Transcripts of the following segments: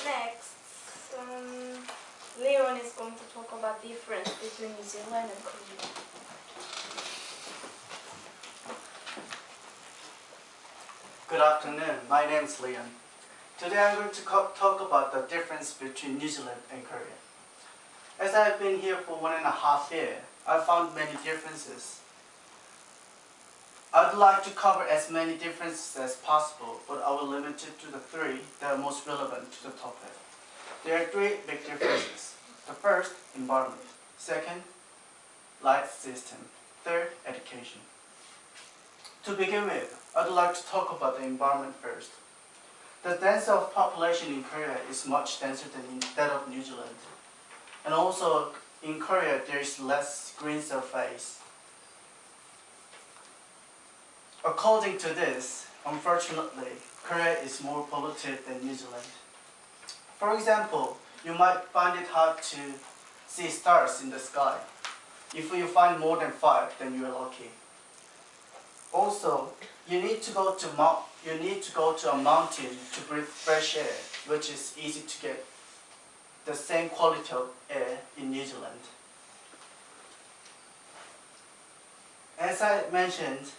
Next, Leon is going to talk about the difference between New Zealand and Korea. Good afternoon, my name is Leon. Today I'm going to talk about the difference between New Zealand and Korea. As I've been here for 1.5 years, I found many differences. I'd like to cover as many differences as possible, but I will limit it to the 3 that are most relevant to the topic. There are 3 big differences. The first, environment. Second, light system. Third, education. To begin with, I'd like to talk about the environment first. The density of population in Korea is much denser than that of New Zealand. And also, in Korea, there is less green surface. According to this, unfortunately, Korea is more polluted than New Zealand. For example, you might find it hard to see stars in the sky. If you find more than 5, then you are lucky. Also, you need to go to a mountain to breathe fresh air, which is easy to get the same quality of air in New Zealand. As I mentioned,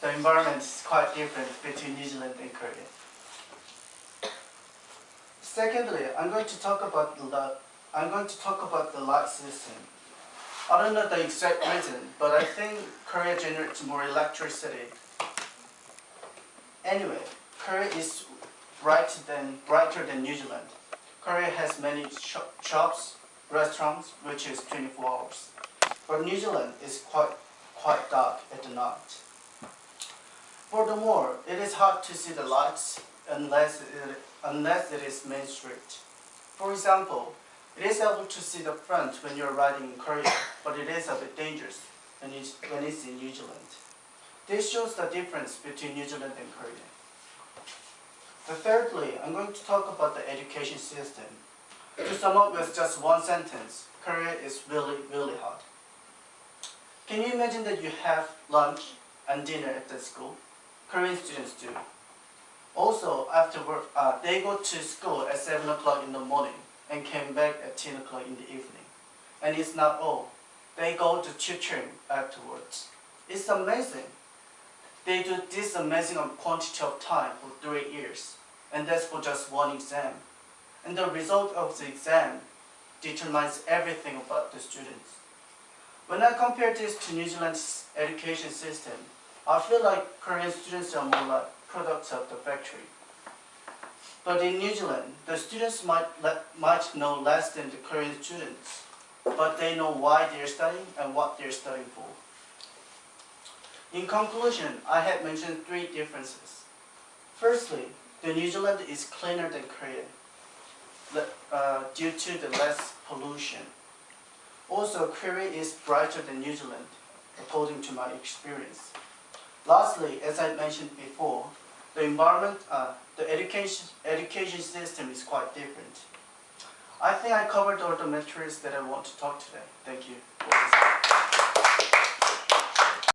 the environment is quite different between New Zealand and Korea. Secondly, I'm going to talk about the light system. I don't know the exact reason, but I think Korea generates more electricity. Anyway, Korea is brighter than New Zealand. Korea has many shops, restaurants, which is 24 hours. But New Zealand is quite dark at the night. Furthermore, it is hard to see the lights unless it is main street. For example, it is able to see the front when you're riding in Korea, but it is a bit dangerous when it's in New Zealand. This shows the difference between New Zealand and Korea. Thirdly, I'm going to talk about the education system. To sum up with just one sentence, Korea is really, really hard. Can you imagine that you have lunch and dinner at the school? Korean students do. Also, after work, they go to school at 7 o'clock in the morning and came back at 10 o'clock in the evening. And it's not all. They go to tutoring afterwards. It's amazing. They do this amazing quantity of time for 3 years, and that's for just one exam. And the result of the exam determines everything about the students. When I compare this to New Zealand's education system, I feel like Korean students are more like products of the factory. But in New Zealand, the students might know less than the Korean students, but they know why they're studying and what they're studying for. In conclusion, I have mentioned 3 differences. Firstly, the New Zealand is cleaner than Korea due to the less pollution. Also, Korea is brighter than New Zealand, according to my experience. Lastly, as I mentioned before, the environment, the education system is quite different. I think I covered all the materials that I want to talk today. Thank you.